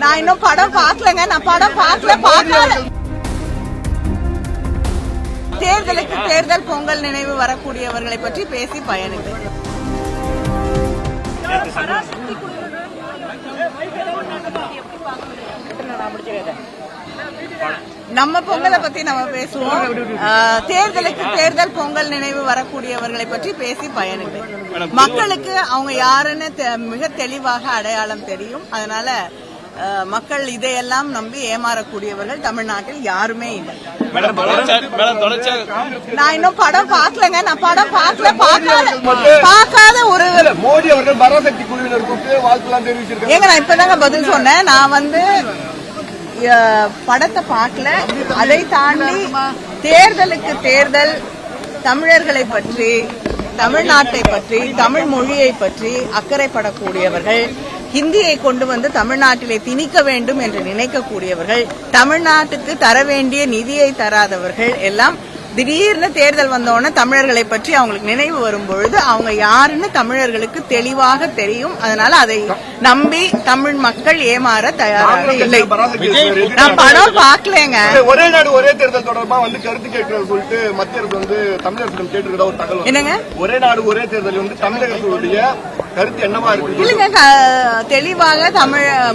நான் இன்னும் படம் பார்க்கலங்க. நான் படம் பார்க்கல. தேர்தலுக்கு தேர்தல் பொங்கல் நினைவு வரக்கூடியவர்களை பற்றி பேசி பயனில்லை. நம்ம பொங்கலை பத்தி நம்ம பேசுவோம். தேர்தலுக்கு தேர்தல் பொங்கல் நினைவு வரக்கூடியவர்களை பற்றி பேசி பயனில்லை. மக்களுக்கு அவங்க யாருன்னு மிக தெளிவாக அடையாளம் தெரியும். அதனால மக்கள் இதையெல்லாம் நம்பி ஏமாறக்கூடியவர்கள் தமிழ்நாட்டில் யாருமே இல்லை. நான் இன்னும் படம் பார்க்கலங்க. நான் படம் பார்க்காத ஒரு மோடி அவர்கள் பராசக்தி குழுவினர் கூப்பிட்டு வாழ்த்துலாம் தெரிவிச்சிருக்காங்க. ஏங்க நான் இப்பதாங்க பதில் சொன்னேன். நான் படத்தை பார்க்கல. அதை தாண்டி தேர்தலுக்கு தேர்தல் தமிழர்களை பற்றி, தமிழ்நாட்டை பற்றி, தமிழ் மொழியை பற்றி அக்கறைப்படக்கூடியவர்கள், ஹிந்தியை கொண்டு வந்து தமிழ்நாட்டிலே திணிக்க வேண்டும் என்று நினைக்கக்கூடியவர்கள், தமிழ்நாட்டுக்கு தர வேண்டிய நிதியை தராதவர்கள் எல்லாம் திடீர்னு தேர்தல் வந்தோடனே தமிழர்களை பற்றி அவங்களுக்கு நினைவு வரும்பொழுது அவங்க யாருன்னு தமிழர்களுக்கு தெளிவாக தெரியும். அதனால அதை நம்பி தமிழ் மக்கள் ஏமாற தயாராக இல்லை. நான் படம் பார்க்கலங்க. ஒரே நாடு ஒரே தேர்தல் தொடர்பா கருத்து கேட்கிறது சொல்லிட்டு மத்திய அரசு தமிழகத்திடம் கேட்டிருக்கா ஒரு தகவல் என்னங்க? ஒரே நாடு ஒரே தேர்தல் தமிழகத்துடைய கருத்து என்னவா இருக்கு? இல்லங்க, தெளிவாக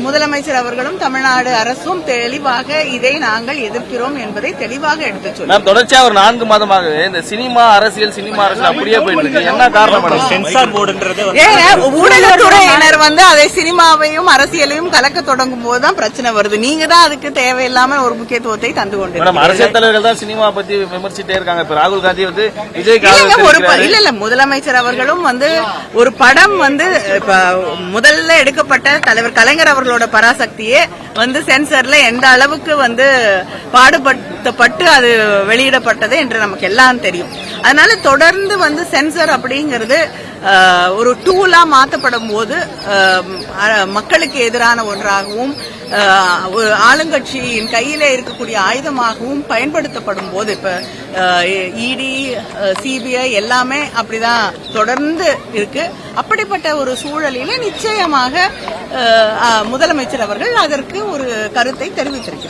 முதலமைச்சர் அவர்களும் தமிழ்நாடு அரசும் தெளிவாக இதை நாங்கள் எதிர்க்கிறோம் என்பதை தெளிவாக எடுத்து சொல்லுவோம். தொடர்ச்சியா ஒரு 4 மாதமாகவே இந்த சினிமா அரசியல் அப்படியே போயிட்டு இருக்கு. என்ன காரணம்? சென்சார் போர்டுன்றது ஊடகத்துறையினர் அதை சினிமாவையும் அரசியலையும் கலக்க தொடங்கும் போதுதான் பிரச்சனை வருது. நீங்க தான் அதுக்கு தேவையில்லாம ஒரு முக்கியத்துவத்தை தந்து கொண்டு அரசியல் தலைவர்கள் தான் சினிமா பத்தி விமர்சிட்டே இருக்காங்க. இப்ப ராகுல் காந்தி விஜய் இல்ல முதலமைச்சர் அவர்களும் ஒரு படம் இப்ப முதல்ல எடுக்கப்பட்ட தலைவர் கலைஞர் அவர்களோட பராசக்தியே சென்சர்ல எந்த அளவுக்கு பாடுபடுத்தப்பட்டு அது வெளியிடப்பட்டது என்று நமக்கு எல்லாம் தெரியும். அதனால தொடர்ந்து சென்சர் அப்படிங்கிறது ஒரு டூலா மாற்றப்படும் போது மக்களுக்கு எதிரான ஒன்றாகவும் ஆளுங்கட்சியின் கையில இருக்கக்கூடிய ஆயுதமாகவும் பயன்படுத்தப்படும் போது இப்ப இடி, சிபிஐ எல்லாமே அப்படிதான் தொடர்ந்து இருக்கு. அப்படிப்பட்ட ஒரு சூழலில நிச்சயமாக முதலமைச்சர் அவர்கள் அதற்கு ஒரு கருத்தை தெரிவித்திருக்கிறார்.